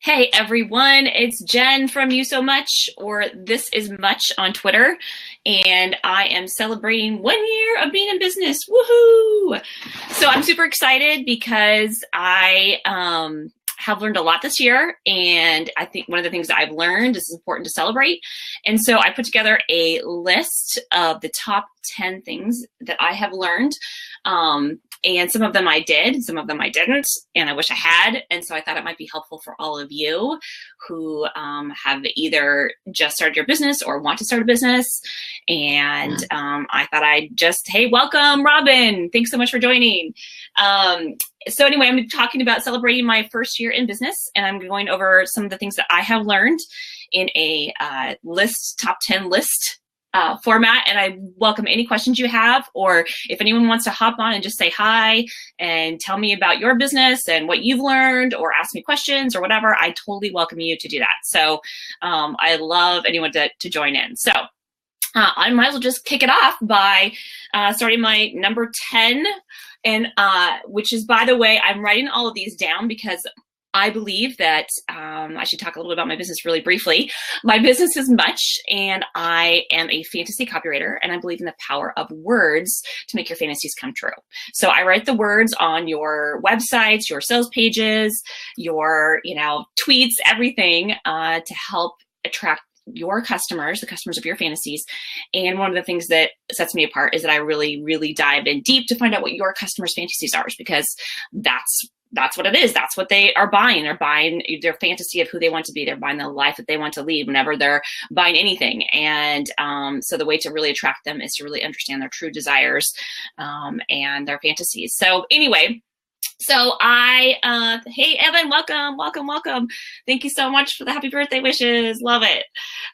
Hey everyone, it's Jen from You So Much, or This Is Much on Twitter, and I am celebrating 1 year of being in business. Woohoo! So I'm super excited because I have learned a lot this year, and I think one of the things that I've learned is important to celebrate. And so I put together a list of the top 10 things that I have learned. And some of them I did, some of them I didn't, and I wish I had. And so I thought it might be helpful for all of you who have either just started your business or want to start a business. And I thought I'd just, hey, welcome, Robin. Thanks so much for joining. So anyway, I'm talking about celebrating my first year in business, and I'm going over some of the things that I have learned in a top 10 list format, and I welcome any questions you have, or if anyone wants to hop on and just say hi and tell me about your business and what you've learned, or ask me questions or whatever, I totally welcome you to do that. So I love anyone to join in. So I might as well just kick it off by starting my number 10, and which is, by the way, I'm writing all of these down because I believe that I should talk a little bit about my business really briefly. My business is Much, and I am a fantasy copywriter, and I believe in the power of words to make your fantasies come true. So I write the words on your websites, your sales pages, your tweets, everything to help attract your customers, the customers of your fantasies. And one of the things that sets me apart is that I really, really dive in deep to find out what your customers' fantasies are, because that's what it is. That's what they are buying. They're buying their fantasy of who they want to be. They're buying the life that they want to lead whenever they're buying anything. And so the way to really attract them is to really understand their true desires and their fantasies. So anyway, so hey, Evan, welcome. Thank you so much for the happy birthday wishes. Love it.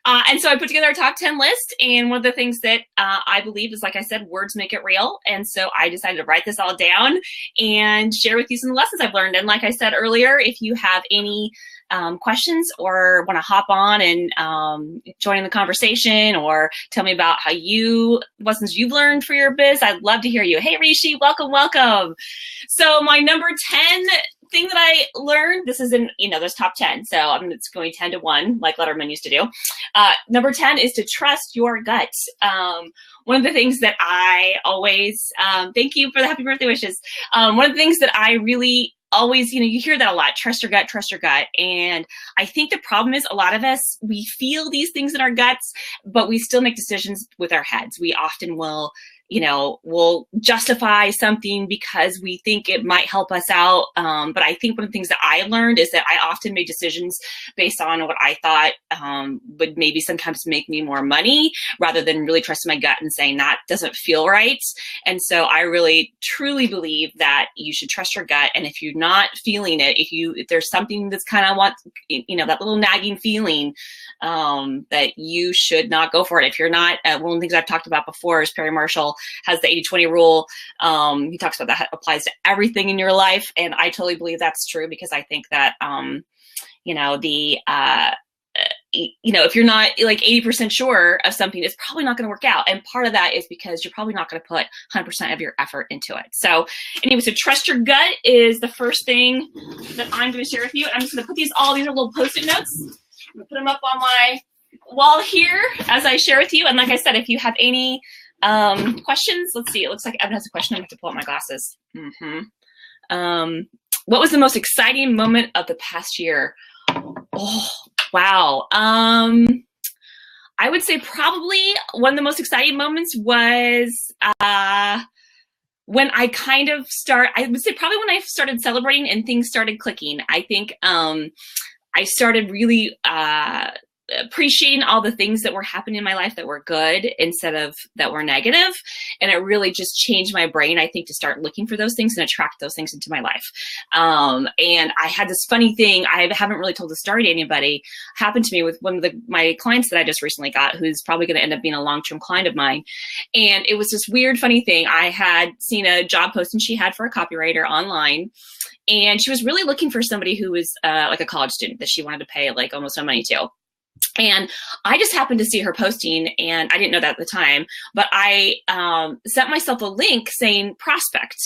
And so I put together a top 10 list. And one of the things that I believe is, like I said, words make it real. And so I decided to write this all down and share with you some of the lessons I've learned. And like I said earlier, if you have any questions or want to hop on and join in the conversation, or tell me about lessons you've learned for your biz, I'd love to hear you. Hey, Rishi, welcome. So my number 10 thing that I learned, this is in, there's top 10. So it's going 10 to 1, like Letterman used to do. Number 10 is to trust your gut. One of the things that I always, thank you for the happy birthday wishes. One of the things that I really always, you hear that a lot, trust your gut. And I think the problem is, a lot of us, we feel these things in our guts, but we still make decisions with our heads. We often will, we'll justify something because we think it might help us out. But I think one of the things that I learned is that I often made decisions based on what I thought would maybe sometimes make me more money, rather than really trusting my gut and saying that doesn't feel right. And so I really, truly believe that you should trust your gut. And if you're not feeling it, if there's something that's kind of that little nagging feeling, that you should not go for it. If you're not, one of the things I've talked about before is Perry Marshall has the 80-20 rule. He talks about that applies to everything in your life. And I totally believe that's true, because I think that, if you're not like 80% sure of something, it's probably not going to work out. And part of that is because you're probably not going to put 100% of your effort into it. So anyway, so trust your gut is the first thing that I'm going to share with you. I'm just going to put these are little Post-it notes. I'm going to put them up on my wall here as I share with you. And like I said, if you have any questions, let's see. It looks like Evan has a question. I'm going to have to pull out my glasses. What was the most exciting moment of the past year? Oh, wow. I would say probably one of the most exciting moments was when I would say probably when I started celebrating and things started clicking. I think I started really appreciating all the things that were happening in my life that were good instead of that were negative. And it really just changed my brain, I think, to start looking for those things and attract those things into my life. And I had this funny thing, I haven't really told the story to anybody, happened to me with one of my clients that I just recently got, who's probably going to end up being a long-term client of mine. And it was this weird, funny thing. I had seen a job posting she had for a copywriter online, and she was really looking for somebody who was like a college student that she wanted to pay like almost no money to. And I just happened to see her posting, and I didn't know that at the time, but I sent myself a link saying prospect.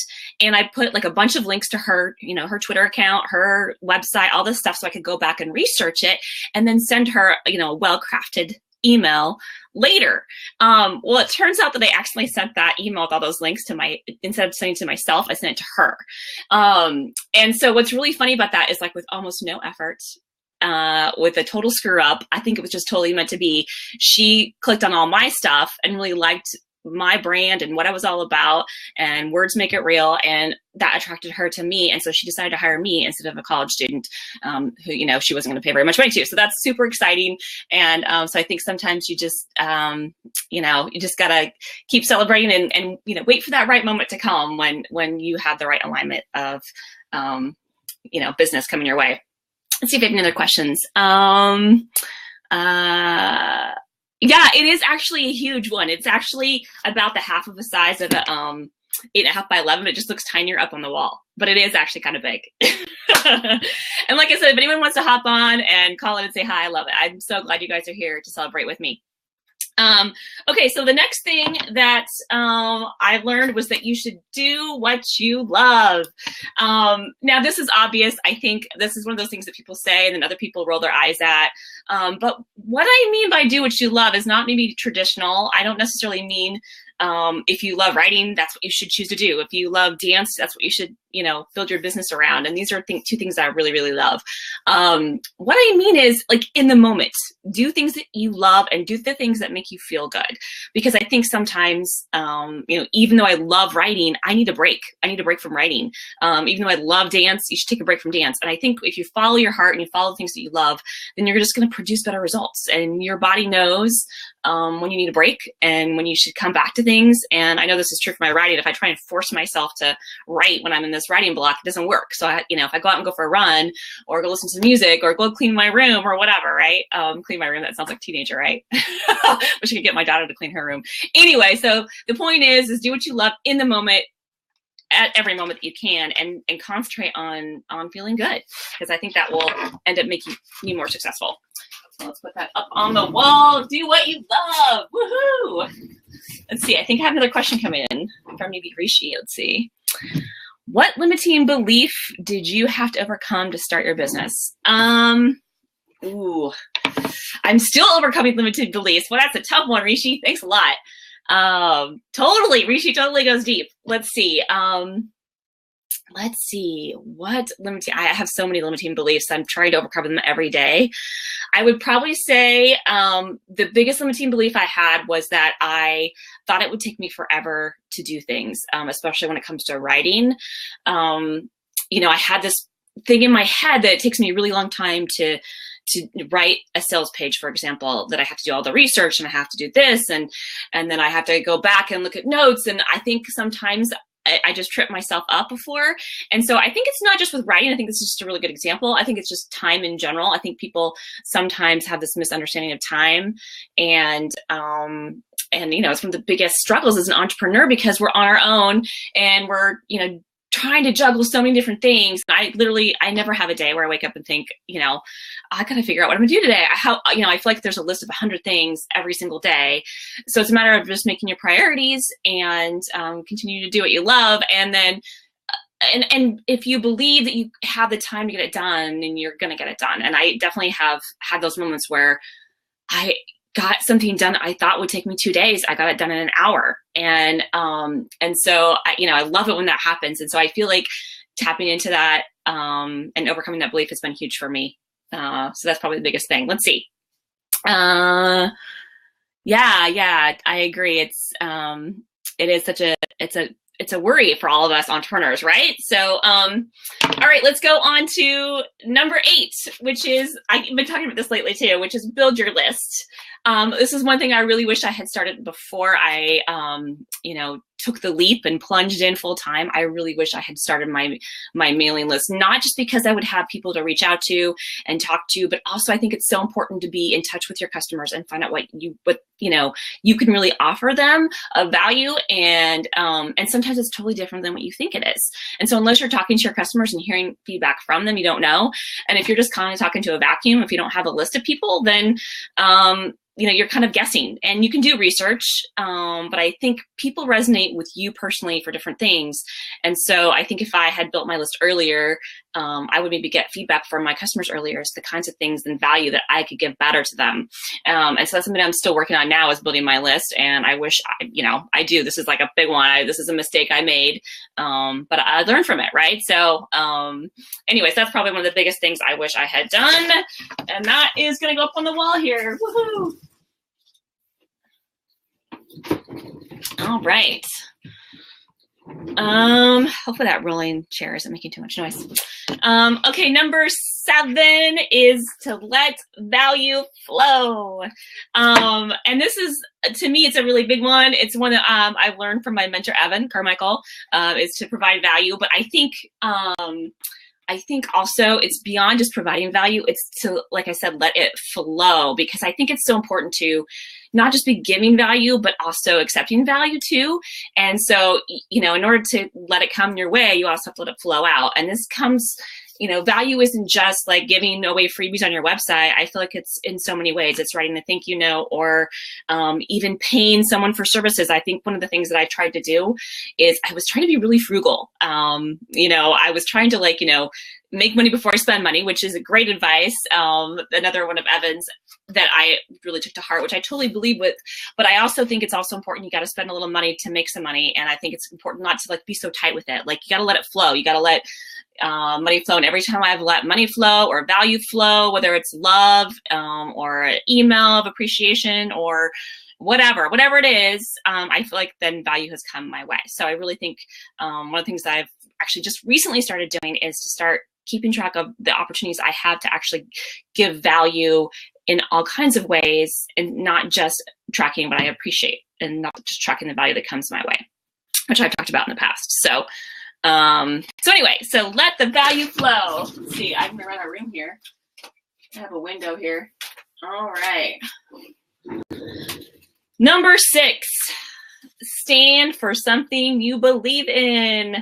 And I put like a bunch of links to her, you know, her Twitter account, her website, all this stuff, so I could go back and research it and then send her, you know, a well-crafted email later. Well, it turns out that I accidentally sent that email with all those links to instead of sending it to myself, I sent it to her. And so what's really funny about that is, like, with almost no effort, with a total screw up, I think it was just totally meant to be. She clicked on all my stuff and really liked my brand and what I was all about, and words make it real, and that attracted her to me. And so she decided to hire me instead of a college student who, you know, she wasn't going to pay very much money to. So that's super exciting. And so I think sometimes you just, you know, you just got to keep celebrating and, you know, wait for that right moment to come when you have the right alignment of, you know, business coming your way. Let's see if we have any other questions. Yeah, it is actually a huge one. It's actually about the half of the size of a 8.5 by 11. It just looks tinier up on the wall, but it is actually kind of big. And like I said, if anyone wants to hop on and call in and say hi, I love it. I'm so glad you guys are here to celebrate with me. Okay, so the next thing that I learned was that you should do what you love. Now, this is obvious. I think this is one of those things that people say and then other people roll their eyes at. But what I mean by do what you love is not maybe traditional. I don't necessarily mean if you love writing, that's what you should choose to do. If you love dance, that's what you should, you know, build your business around. And these are two things that I really, really love. What I mean is, like, in the moment, do things that you love and do the things that make you feel good. Because I think sometimes, you know, even though I love writing, I need a break. I need a break from writing. Even though I love dance, you should take a break from dance. And I think if you follow your heart and you follow the things that you love, then you're just going to produce better results. And your body knows when you need a break and when you should come back to things. And I know this is true for my writing. If I try and force myself to write when I'm in this writing block, it doesn't work. So I, you know, if I go out and go for a run or go listen to music or go clean my room or whatever, right? Clean my room, that sounds like teenager, right? Wish I could get my daughter to clean her room. Anyway, so the point is do what you love in the moment, at every moment that you can, and concentrate on feeling good, because I think that will end up making you more successful. So let's put that up on the wall. Do what you love. Woohoo! Let's see. I think I have another question come in from maybe Rishi. Let's see. What limiting belief did you have to overcome to start your business? Ooh, I'm still overcoming limited beliefs. Well, that's a tough one, Rishi. Thanks a lot. Totally. Rishi totally goes deep. Let's see. What limiting, I have so many limiting beliefs. I'm trying to overcome them every day. I would probably say the biggest limiting belief I had was that I thought it would take me forever to do things, especially when it comes to writing. You know, I had this thing in my head that it takes me a really long time to write a sales page, for example, that I have to do all the research and I have to do this and then I have to go back and look at notes. And I think sometimes I just trip myself up before. And so I think it's not just with writing. I think this is just a really good example. I think it's just time in general. I think people sometimes have this misunderstanding of time, and you know, it's one of the biggest struggles as an entrepreneur, because we're on our own and we're, you know, trying to juggle so many different things. I never have a day where I wake up and think, you know, I got to figure out what I'm gonna do today. You know, I feel like there's a list of 100 things every single day. So it's a matter of just making your priorities and continue to do what you love. And then, and if you believe that you have the time to get it done, then you're going to get it done. And I definitely have had those moments where I got something done I thought would take me 2 days. I got it done in an hour. And so, you know, I love it when that happens. And so I feel like tapping into that and overcoming that belief has been huge for me. So that's probably the biggest thing. Let's see. Yeah, I agree. It is such it's a worry for all of us entrepreneurs, right? So, all right, let's go on to number 8, which is, I've been talking about this lately too, which is build your list. This is one thing I really wish I had started before I, you know, took the leap and plunged in full time, I really wish I had started my mailing list, not just because I would have people to reach out to and talk to, but also I think it's so important to be in touch with your customers and find out what you can really offer them of value. And sometimes it's totally different than what you think it is. And so unless you're talking to your customers and hearing feedback from them, you don't know. And if you're just kind of talking to a vacuum, if you don't have a list of people, then you're kind of guessing, and you can do research, but I think people resonate with you personally for different things. And so I think if I had built my list earlier, I would maybe get feedback from my customers earlier as the kinds of things and value that I could give better to them. And so that's something I'm still working on now, is building my list. And I wish, I do. This is like a big one. This is a mistake I made, but I learned from it, right? So anyways, that's probably one of the biggest things I wish I had done. And that is going to go up on the wall here. Woohoo! All right. Hopefully that rolling chair isn't making too much noise. Okay, number 7 is to let value flow. And this is, to me, it's a really big one. It's one that I've learned from my mentor, Evan Carmichael, is to provide value. But I think also it's beyond just providing value. It's to, like I said, let it flow, because I think it's so important to not just be giving value, but also accepting value too. And so, in order to let it come your way, you also have to let it flow out. And this comes, value isn't just like giving away freebies on your website. I feel like it's in so many ways. It's writing a thank you note, or even paying someone for services. I think one of the things that I tried to do is I was trying to be really frugal. I was trying to make money before I spend money, which is a great advice. Another one of Evan's that I really took to heart, which I totally believe with, but I also think it's also important. You got to spend a little money to make some money. And I think it's important not to be so tight with it. You got to let it flow. You got to let money flow. And every time I've let money flow or value flow, whether it's love or email of appreciation or whatever it is, I feel like then value has come my way. So I really think one of the things that I've actually just recently started doing is to start keeping track of the opportunities I have to actually give value in all kinds of ways, and not just tracking what I appreciate and not just tracking the value that comes my way, which I've talked about in the past. So anyway, so let the value flow. Let's see, I'm around our room here. I have a window here. All right. Number 6, stand for something you believe in.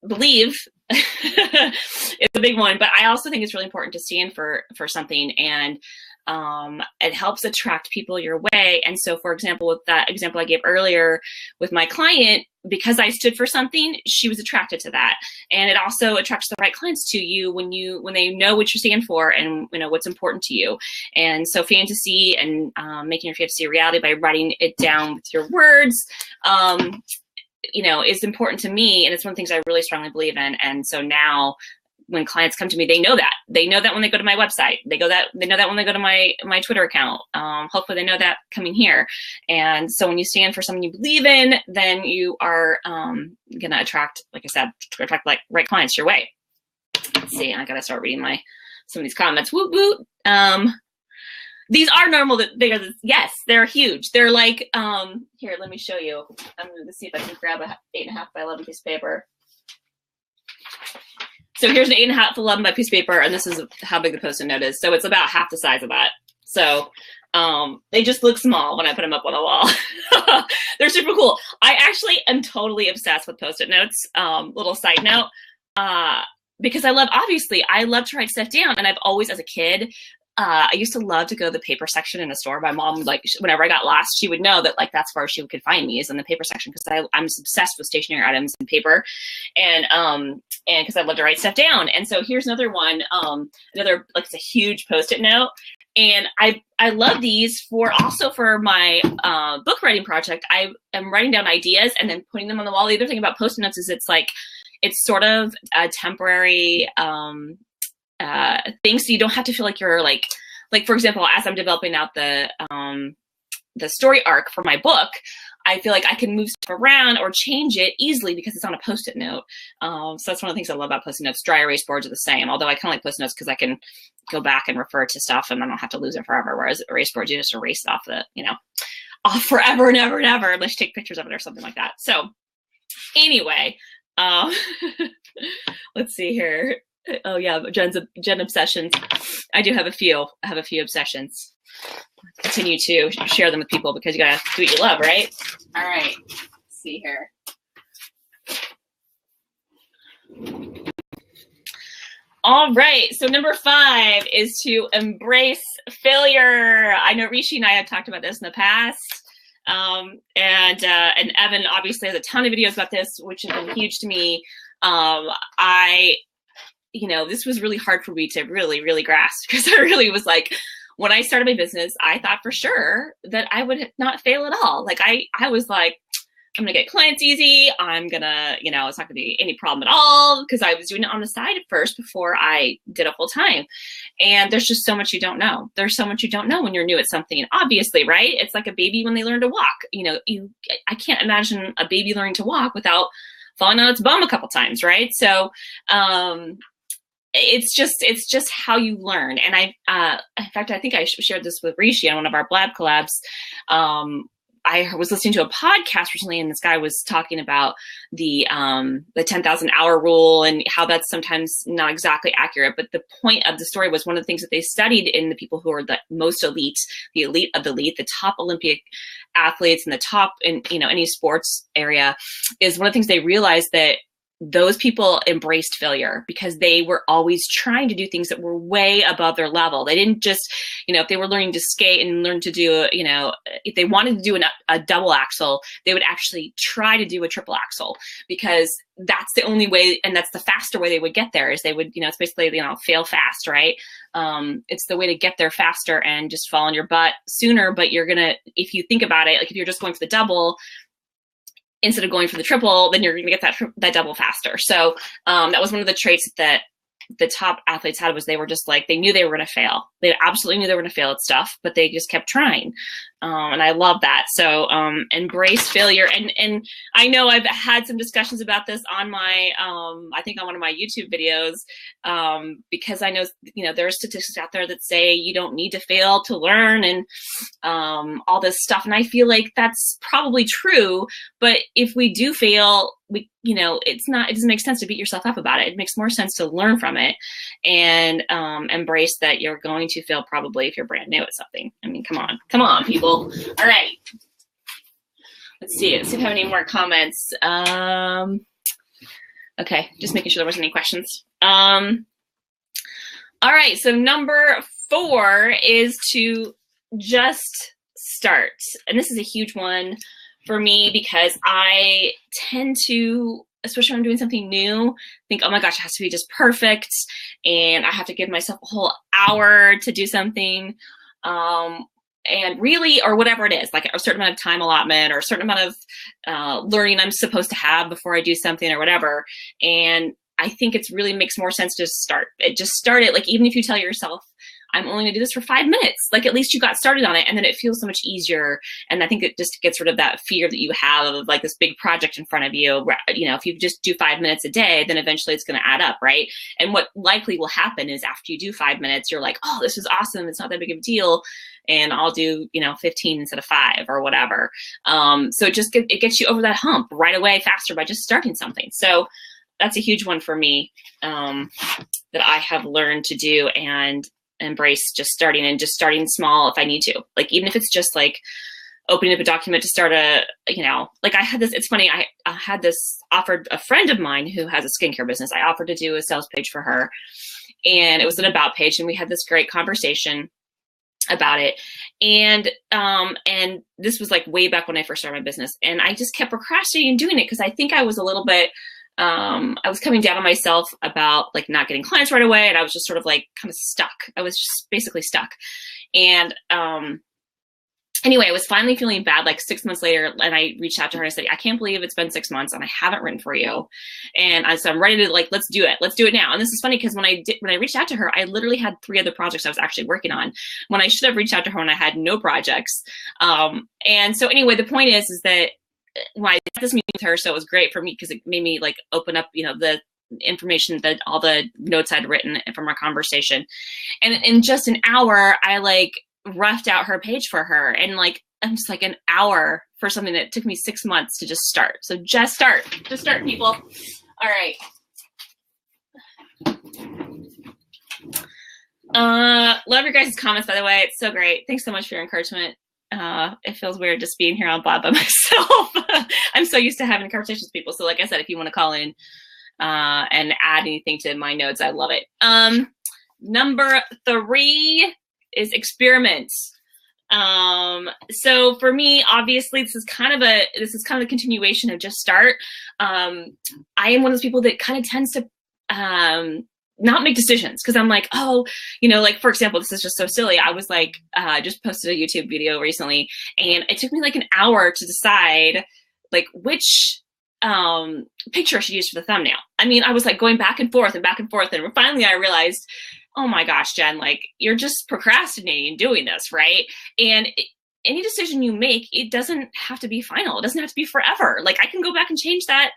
Believe it's a big one, but I also think it's really important to stand for something, and it helps attract people your way. And so, for example, with that example I gave earlier with my client, because I stood for something, she was attracted to that. And it also attracts the right clients to you when they know what you stand for and what's important to you. And so fantasy and making your fantasy a reality by writing it down with your words, is important to me. And it's one of the things I really strongly believe in. And so now when clients come to me, they know that. They know that when they go to my website. They know that when they go to my Twitter account. Hopefully they know that coming here. And so when you stand for something you believe in, then you are going to attract, like I said, right clients your way. Let's see, I got to start reading some of these comments. Woot woot. These are normal. Yes, they're huge. They're like, here, let me show you. I'm going to see if I can grab a 8.5 by 11 piece of paper. So here's an 8.5 by 11 by piece of paper, and this is how big the Post-it note is. So it's about half the size of that. So they just look small when I put them up on the wall. They're super cool. I actually am totally obsessed with Post-it notes. Little side note, because I love to write stuff down, and I've always, as a kid, I used to love to go to the paper section in a store. My mom, whenever I got lost, she would know that that's where she could find me, is in the paper section, because I'm obsessed with stationery items and paper, and because I love to write stuff down. And so here's another one, it's a huge Post-it note, and I love these for my book writing project. I am writing down ideas and then putting them on the wall. The other thing about Post-it notes is it's sort of a temporary thing, so you don't have to feel like you're like for example, as I'm developing out the story arc for my book, I feel like I can move stuff around or change it easily because it's on a Post-it note. So that's one of the things I love about Post-it notes. Dry erase boards are the same, although I kind of like Post-it notes because I can go back and refer to stuff and I don't have to lose it forever, whereas erase boards, you just erase off off forever and ever and ever unless you take pictures of it or something like that. So anyway, let's see here. Oh yeah, Jen obsessions. I do have a few. I have a few obsessions. Continue to share them with people because you gotta do what you love, right? All right. Let's see here. All right. So number 5 is to embrace failure. I know Rishi and I have talked about this in the past. And Evan obviously has a ton of videos about this, which have been huge to me. This was really hard for me to really grasp because I really was like, when I started my business, I thought for sure that I would not fail at all. Like I was like, I'm going to get clients easy. I'm going to, it's not going to be any problem at all because I was doing it on the side at first before I did it full time. And there's just so much you don't know. There's so much you don't know when you're new at something. Obviously, right? It's like a baby when they learn to walk. I can't imagine a baby learning to walk without falling on its bum a couple times, right? So, it's just how you learn. And in fact, I think I shared this with Rishi on one of our Blab collabs. I was listening to a podcast recently, and this guy was talking about the 10,000 hour rule and how that's sometimes not exactly accurate. But the point of the story was one of the things that they studied in the people who are the most elite, the elite of the elite, the top Olympic athletes and the top in any sports area, is one of the things they realized that those people embraced failure because they were always trying to do things that were way above their level. They didn't just, if they were learning to skate and learn to do, if they wanted to do a double axel, they would actually try to do a triple axel because that's the only way, and that's the faster way they would get there. Is they would, it's basically, fail fast, right? It's the way to get there faster and just fall on your butt sooner. But if you think about it, like if you're just going for the double, instead of going for the triple, then you're going to get that double faster. So that was one of the traits that the top athletes had, was they were just like, they knew they were going to fail. They absolutely knew they were going to fail at stuff, but they just kept trying. And I love that. So embrace failure. And I know I've had some discussions about this on my, I think on one of my YouTube videos, because I know, there are statistics out there that say you don't need to fail to learn and all this stuff. And I feel like that's probably true. But if we do fail, it doesn't make sense to beat yourself up about it. It makes more sense to learn from it and embrace that you're going to fail probably if you're brand new at something. I mean, come on, people. All right. Let's see if I have any more comments. Okay, just making sure there wasn't any questions. All right, so number 4 is to just start. And this is a huge one for me because I tend to, especially when I'm doing something new, think, oh my gosh, it has to be just perfect. And I have to give myself a whole hour to do something. And really, or whatever it is, like a certain amount of time allotment or a certain amount of learning I'm supposed to have before I do something or whatever. And I think it really makes more sense to start it. Like, even if you tell yourself, I'm only gonna do this for 5 minutes, like at least you got started on it, and then it feels so much easier. And I think it just gets rid of that fear that you have of like this big project in front of you. If you just do 5 minutes a day, then eventually it's gonna add up, right? And what likely will happen is after you do 5 minutes, you're like, oh, this is awesome, it's not that big of a deal, and I'll do 15 instead of 5 or whatever. So it gets you over that hump right away faster by just starting something. So that's a huge one for me, that I have learned to do and embrace just starting small if I need to. Like, even if it's just like opening up a document to start like I had this, it's funny, I had this offered a friend of mine who has a skincare business. I offered to do a sales page for her, and it was an about page, and we had this great conversation about it. And this was like way back when I first started my business, and I just kept procrastinating doing it because I think I was a little bit, I was coming down on myself about like not getting clients right away. And I was just sort of like kind of stuck. I was just basically stuck. And, anyway, I was finally feeling bad like 6 months later, and I reached out to her and I said, I can't believe it's been 6 months and I haven't written for you. And I said, I'm ready to let's do it. Let's do it now. And this is funny because when I reached out to her, I literally had 3 other projects I was actually working on, when I should have reached out to her when I had no projects. And so anyway, the point is that when I had this meeting with her, so it was great for me because it made me like open up, the information, that all the notes I'd written from our conversation. And in just an hour, I like roughed out her page for her. And like, I'm just like an hour for something that took me 6 months to just start. So just start, people. All right. Love your guys' comments, by the way. It's so great. Thanks so much for your encouragement. It feels weird just being here on Blab by myself. I'm so used to having conversations with people. So like I said, if you want to call in and add anything to my notes, I love it. Number 3 is experiments. So for me, obviously, this is kind of a continuation of just start. I am one of those people that kind of tends to not make decisions because I'm like, oh, you know, like for example, this is just so silly. I was like, just posted a YouTube video recently, and it took me like an hour to decide like which picture I should use for the thumbnail. I mean, I was like going back and forth, and finally I realized, oh my gosh, Jen, like you're just procrastinating doing this, right? And any decision you make, it doesn't have to be final. It doesn't have to be forever. Like I can go back and change that,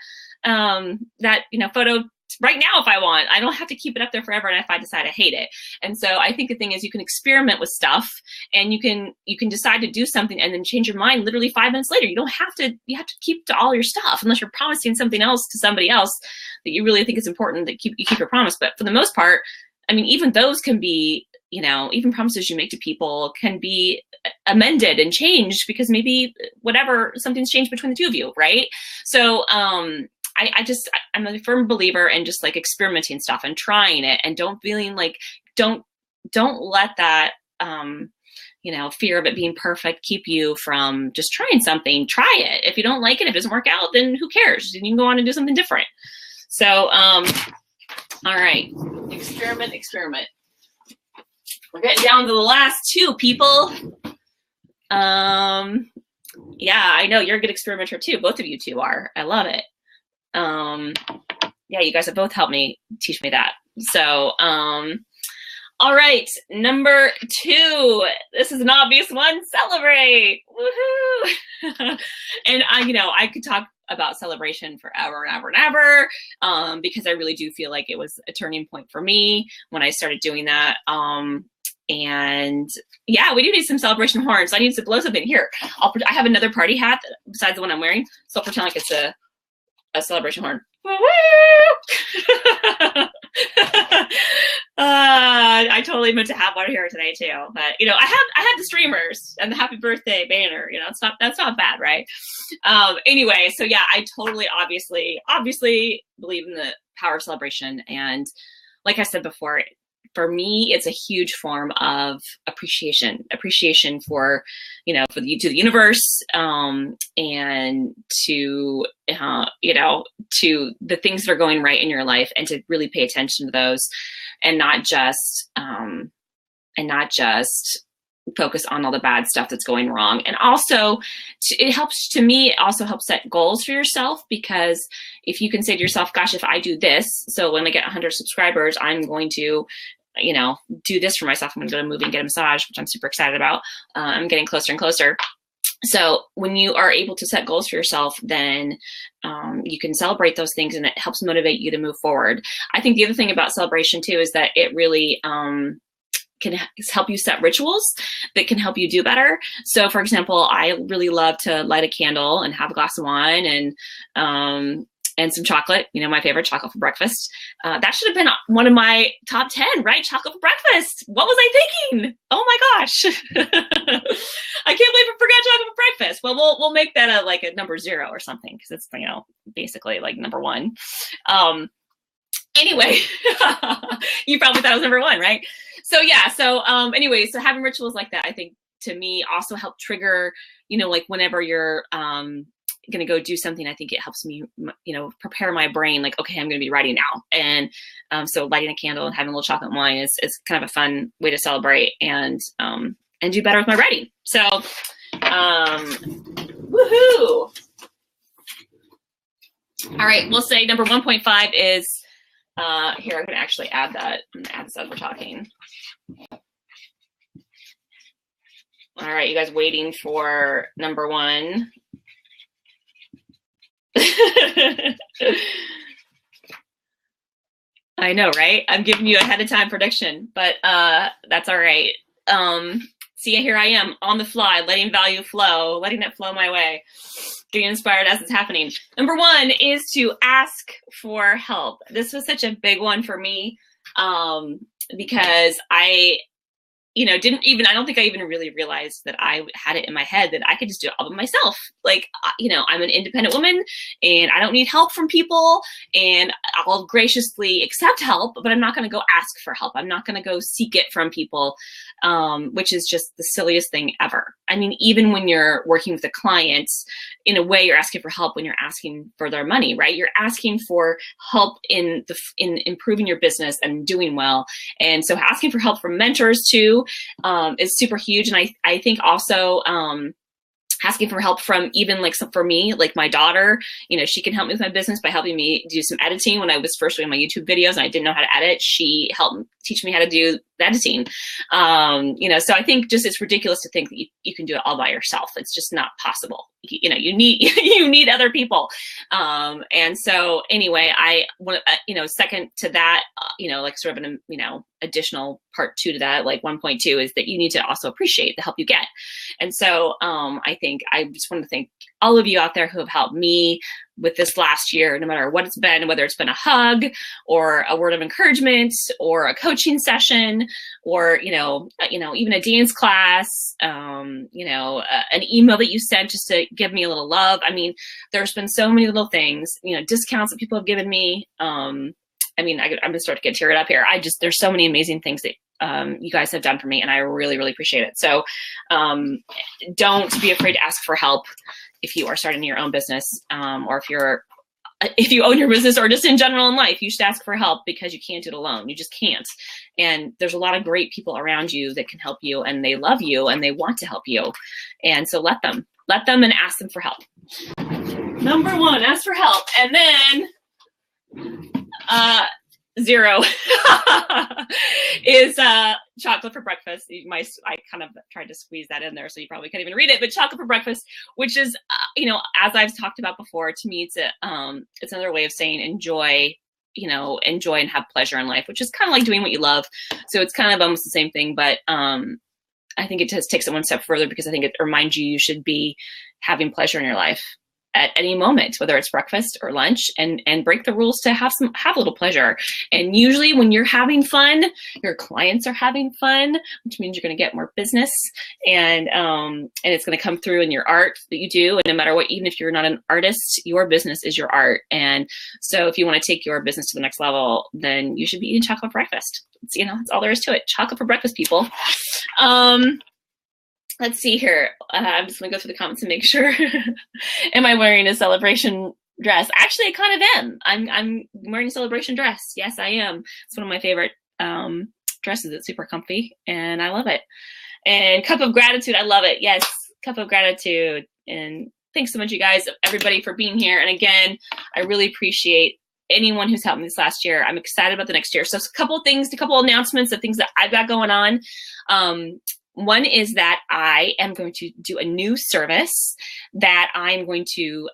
photo right now if I want. I don't have to keep it up there forever and if I decide I hate it. And so I think the thing is you can experiment with stuff, and you can decide to do something and then change your mind literally 5 minutes later. You have to keep to all your stuff unless you're promising something else to somebody else that you really think is important, that you keep your promise. But for the most part, I mean, even those can be, even promises you make to people can be amended and changed because maybe something's changed between the two of you, right? So I'm a firm believer in just like experimenting stuff and trying it, and don't let that, fear of it being perfect keep you from just trying something. Try it. If you don't like it, if it doesn't work out, then who cares? You can go on and do something different. So, all right, experiment. We're getting down to the last 2, people. Yeah, I know you're a good experimenter too. Both of you two are. I love it. Yeah, you guys have both helped me teach me that. So, all right, number 2. This is an obvious one. Celebrate. Woohoo! And I could talk about celebration forever and ever and ever, because I really do feel like it was a turning point for me when I started doing that. And yeah, we do need some celebration horns. I need to blow something here. I have another party hat besides the one I'm wearing, so I'll pretend like it's a celebration horn. I totally meant to have one here today too, but I had the streamers and the happy birthday banner. That's not bad, right? Anyway, so yeah, I totally obviously believe in the power of celebration, and like I said before, for me, it's a huge form of appreciation for, to the universe, and to, to the things that are going right in your life, and to really pay attention to those, and not just focus on all the bad stuff that's going wrong. And also it also helps set goals for yourself, because if you can say to yourself, gosh, if I do this, so when I get 100 subscribers, I'm going to, do this for myself. I'm going to go to a movie and get a massage, which I'm super excited about. I'm getting closer and closer. So when you are able to set goals for yourself, then you can celebrate those things, and it helps motivate you to move forward. I think the other thing about celebration too is that it really can help you set rituals that can help you do better. So for example, I really love to light a candle and have a glass of wine and some chocolate, my favorite, chocolate for breakfast. That should have been one of my top 10, right? Chocolate for breakfast. What was I thinking? Oh my gosh. I can't believe I forgot chocolate for breakfast. Well, we'll make that a number 0 or something, because it's, basically like number 1. Anyway, you probably thought it was number 1, right? So yeah, so anyway, so having rituals like that, I think, to me, also help trigger, like whenever you're going to go do something, I think it helps me, prepare my brain, like, okay, I'm going to be writing now. And so lighting a candle and having a little chocolate wine is kind of a fun way to celebrate and do better with my writing. So, woohoo! All right, we'll say number 1.5 is, here, I'm going to actually add that. I'm going to add this as we're talking. All right, you guys waiting for number 1. I know, right? I'm giving you ahead of time prediction, but that's all right. So See, here I am on the fly, letting value flow, letting it flow my way, getting inspired as it's happening. Number one is to ask for help. This was such a big one for me because I don't think I even really realized that I had it in my head that I could just do it all by myself. Like, I'm an independent woman and I don't need help from people, and I'll graciously accept help, but I'm not going to go ask for help. I'm not going to go seek it from people, which is just the silliest thing ever. I mean, even when you're working with a client, in a way, you're asking for help when you're asking for their money, right? You're asking for help in improving your business and doing well. And so asking for help from mentors too is super huge. And I think also asking for help from even for me, like my daughter, she can help me with my business by helping me do some editing. When I was first doing my YouTube videos and I didn't know how to edit, she helped teach me how to do the editing. So I think just it's ridiculous to think that you can do it all by yourself. It's just not possible. You need other people. And so anyway, I want second to that, sort of an, additional part 2 to that, like 1.2 is that you need to also appreciate the help you get. And so I think I just want to thank all of you out there who have helped me with this last year, no matter what it's been, whether it's been a hug or a word of encouragement or a coaching session or, even a dance class, an email that you sent just to give me a little love. I mean, there's been so many little things, discounts that people have given me. I'm going to start to get teared up here. There's so many amazing things that you guys have done for me, and I really, really appreciate it. So don't be afraid to ask for help if you are starting your own business, or if you own your business, or just in general in life. You should ask for help because you can't do it alone. You just can't. And there's a lot of great people around you that can help you, and they love you and they want to help you. And so let them and ask them for help. Number one, ask for help. And then 0 is chocolate for breakfast. I kind of tried to squeeze that in there, so you probably can't even read it. But chocolate for breakfast, which is, as I've talked about before, to me it's another way of saying enjoy and have pleasure in life, which is kind of like doing what you love. So it's kind of almost the same thing, but I think it just takes it one step further, because I think it reminds you should be having pleasure in your life at any moment, whether it's breakfast or lunch, and break the rules to have a little pleasure. And usually when you're having fun, your clients are having fun, which means you're going to get more business, and it's going to come through in your art that you do. And no matter what, even if you're not an artist, your business is your art. And so if you want to take your business to the next level, then you should be eating chocolate for breakfast. That's all there is to it. Chocolate for breakfast, people. Let's see here. I'm just going to go through the comments and make sure. Am I wearing a celebration dress? Actually, I kind of am. I'm wearing a celebration dress. Yes, I am. It's one of my favorite dresses. It's super comfy, and I love it. And cup of gratitude. I love it. Yes, cup of gratitude. And thanks so much, you guys, everybody, for being here. And again, I really appreciate anyone who's helped me this last year. I'm excited about the next year. So a couple announcements of things that I've got going on. One is that I am going to do a new service that I'm going to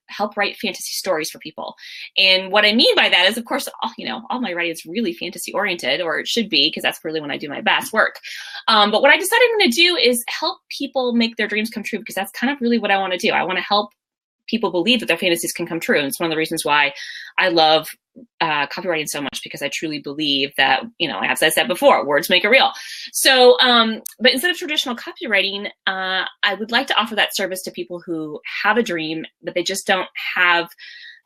help write fantasy stories for people. And what I mean by that is, of course, all my writing is really fantasy oriented, or it should be, because that's really when I do my best work. But what I decided I'm going to do is help people make their dreams come true, because that's kind of really what I want to do. I want to help people believe that their fantasies can come true. And it's one of the reasons why I love copywriting so much, because I truly believe that, as I said before, words make it real. So, but instead of traditional copywriting, I would like to offer that service to people who have a dream, but they just don't have,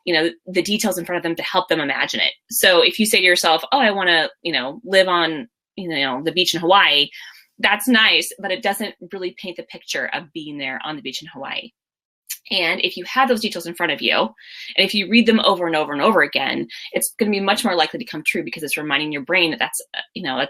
the details in front of them to help them imagine it. So if you say to yourself, oh, I want to, live on, the beach in Hawaii, that's nice, but it doesn't really paint the picture of being there on the beach in Hawaii. And if you have those details in front of you, and if you read them over and over and over again, it's going to be much more likely to come true, because it's reminding your brain that that's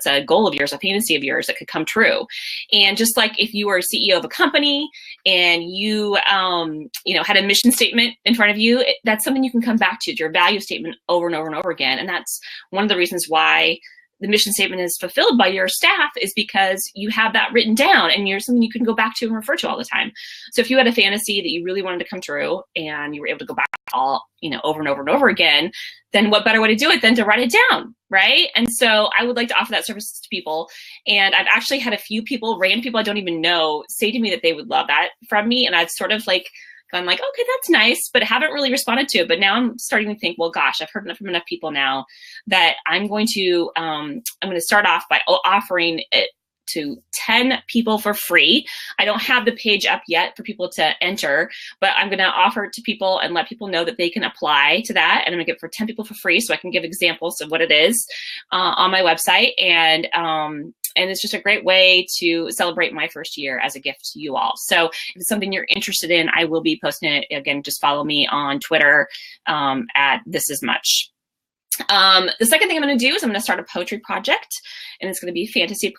a goal of yours, a fantasy of yours that could come true. And just like if you were a CEO of a company and you, had a mission statement in front of you, that's something you can come back to, your value statement over and over and over again. And that's one of the reasons why the mission statement is fulfilled by your staff is because you have that written down and you're something you can go back to and refer to all the time. So if you had a fantasy that you really wanted to come true and you were able to go back all, over and over and over again, then what better way to do it than to write it down, right? And so I would like to offer that service to people. And I've actually had a few people, random people I don't even know, say to me that they would love that from me. And I've sort of like gone like, okay, that's nice, but haven't really responded to it. But now I'm starting to think, well, gosh, I've heard enough from enough people now that I'm going to start off by offering it to 10 people for free. I don't have the page up yet for people to enter, but I'm going to offer it to people and let people know that they can apply to that. And I'm going to give it for 10 people for free, so I can give examples of what it is on my website. And it's just a great way to celebrate my first year as a gift to you all. So if it's something you're interested in, I will be posting it. Again, just follow me on Twitter at This Is Much. The second thing I'm going to do is I'm going to start a poetry project, and it's going to be fantasy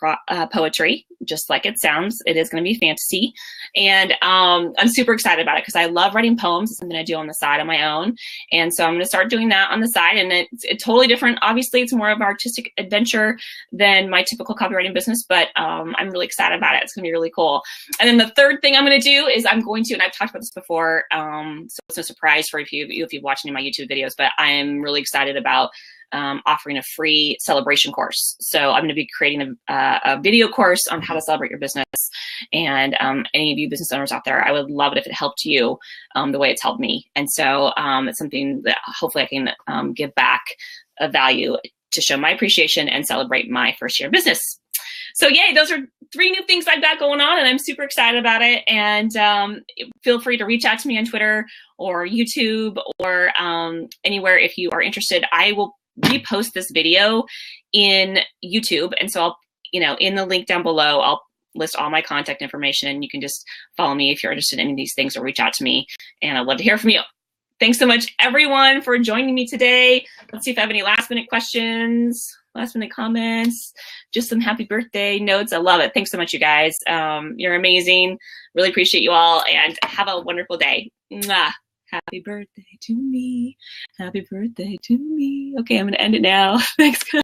poetry, just like it sounds. It is going to be fantasy, and I'm super excited about it because I love writing poems. It's something I do on the side on my own, and so I'm going to start doing that on the side, and it's totally different. Obviously, it's more of an artistic adventure than my typical copywriting business, but I'm really excited about it. It's going to be really cool. And then the third thing I'm going to do is I'm going to, and I've talked about this before, so it's no surprise for if you've watched any of my YouTube videos, but I'm really excited about offering a free celebration course. So I'm going to be creating a video course on how to celebrate your business. And any of you business owners out there, I would love it if it helped you the way it's helped me. And so it's something that hopefully I can give back a value to show my appreciation and celebrate my first year of business. So yay, those are 3 new things I've got going on, and I'm super excited about it. And feel free to reach out to me on Twitter or YouTube or anywhere if you are interested. I will repost this video in YouTube. And so I'll, in the link down below, I'll list all my contact information, and you can just follow me if you're interested in any of these things or reach out to me. And I'd love to hear from you. Thanks so much, everyone, for joining me today. Let's see if I have any last minute questions, last minute comments, just some happy birthday notes. I love it. Thanks so much, you guys. You're amazing. Really appreciate you all, and have a wonderful day. Mwah. Happy birthday to me. Happy birthday to me. Okay, I'm going to end it now. Thanks, guys.